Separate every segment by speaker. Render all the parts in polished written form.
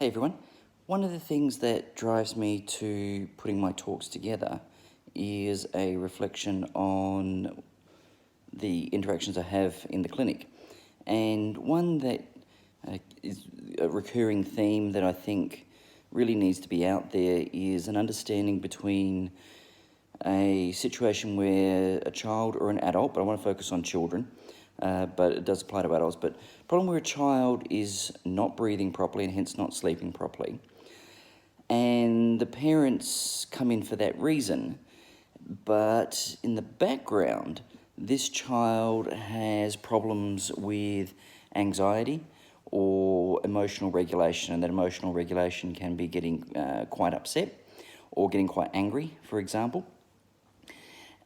Speaker 1: Hey everyone. One of the things that drives me to putting my talks together is a reflection on the interactions I have in the clinic. And one that is a recurring theme that I think really needs to be out there is an understanding between a situation where a child or an adult, but I want to focus on children, but it does apply to adults, but problem where a child is not breathing properly and hence not sleeping properly, and the parents come in for that reason, but in the background, this child has problems with anxiety or emotional regulation, and that emotional regulation can be getting quite upset or getting quite angry, for example.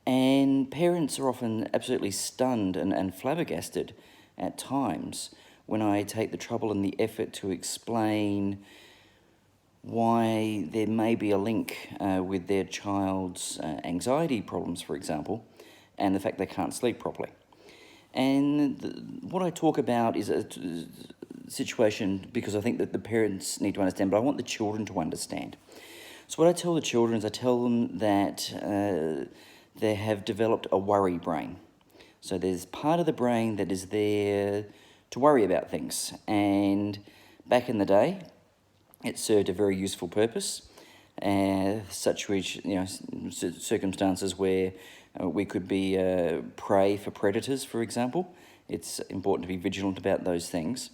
Speaker 1: And parents are often absolutely stunned and flabbergasted at times when I take the trouble and the effort to explain why there may be a link with their child's anxiety problems, for example, and the fact they can't sleep properly. And what I talk about is a situation because I think that the parents need to understand, but I want the children to understand. So what I tell the children is I tell them that they have developed a worry brain. So there's part of the brain that is there to worry about things. And back in the day, it served a very useful purpose, such which, circumstances where we could be prey for predators, for example. It's important to be vigilant about those things.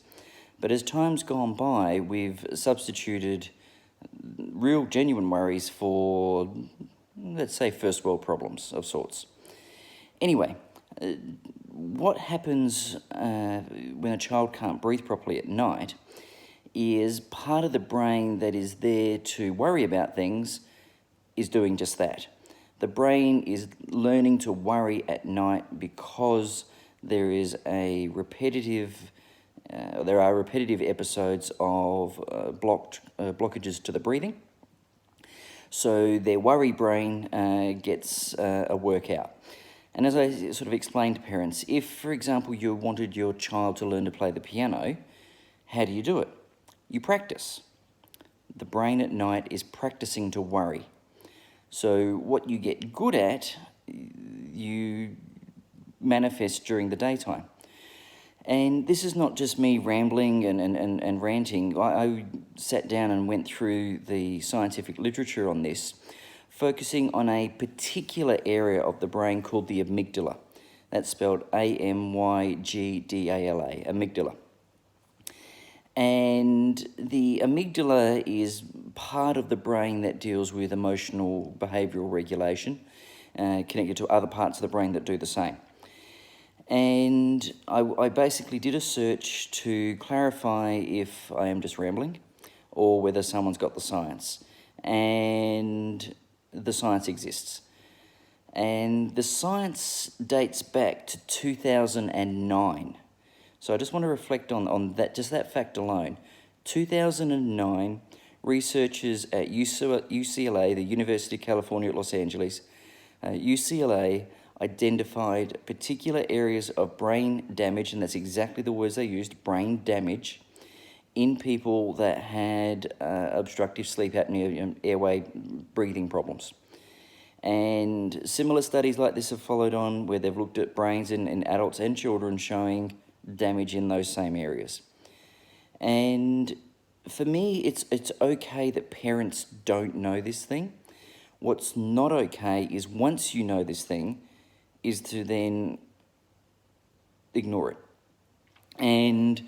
Speaker 1: But as time's gone by, we've substituted real genuine worries for, let's say, first world problems of sorts. Anyway, what happens when a child can't breathe properly at night is part of the brain that is there to worry about things is doing just that. The brain is learning to worry at night because there are repetitive episodes of blockages to the breathing. So their worry brain gets a workout. And as I sort of explained to parents, if, for example, you wanted your child to learn to play the piano, how do you do it? You practice. The brain at night is practicing to worry. So what you get good at, you manifest during the daytime. And this is not just me rambling and ranting. I sat down and went through the scientific literature on this, focusing on a particular area of the brain called the amygdala. That's spelled Amygdala, amygdala. And the amygdala is part of the brain that deals with emotional behavioural regulation, connected to other parts of the brain that do the same. And I basically did a search to clarify if I am just rambling or whether someone's got the science. And the science exists. And the science dates back to 2009. So I just want to reflect on that, just that fact alone. 2009, researchers at UCLA, the University of California at Los Angeles, UCLA identified particular areas of brain damage, and that's exactly the words they used, brain damage, in people that had obstructive sleep apnea, airway breathing problems. And similar studies like this have followed on where they've looked at brains in adults and children showing damage in those same areas. And for me, it's okay that parents don't know this thing. What's not okay is once you know this thing, is to then ignore it. And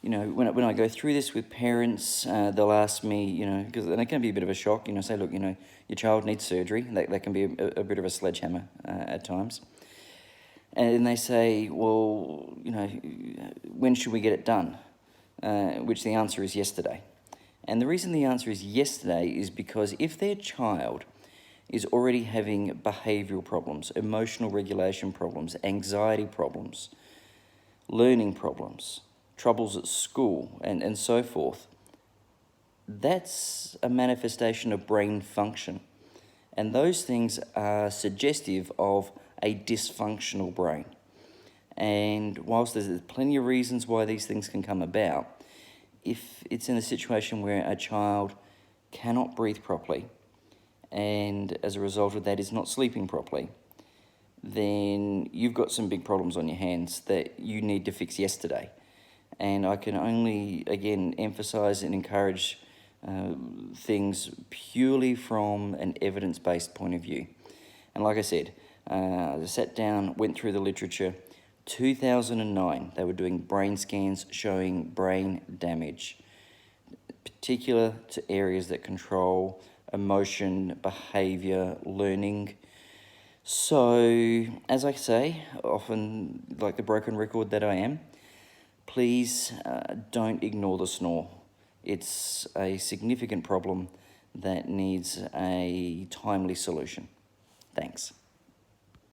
Speaker 1: when I go through this with parents, they'll ask me, because it can be a bit of a shock, say, look, your child needs surgery. That can be a bit of a sledgehammer at times. And they say, well, when should we get it done? Which the answer is yesterday. And the reason the answer is yesterday is because if their child is already having behavioural problems, emotional regulation problems, anxiety problems, learning problems, troubles at school, and so forth, that's a manifestation of brain function. And those things are suggestive of a dysfunctional brain. And whilst there's plenty of reasons why these things can come about, if it's in a situation where a child cannot breathe properly and as a result of that is not sleeping properly, then you've got some big problems on your hands that you need to fix yesterday. And I can only, again, emphasize and encourage things purely from an evidence-based point of view. And like I said, I sat down, went through the literature. 2009, they were doing brain scans showing brain damage, particular to areas that control emotion, behavior, learning. So, as I say, often like the broken record that I am, please don't ignore the snore. It's a significant problem that needs a timely solution. Thanks.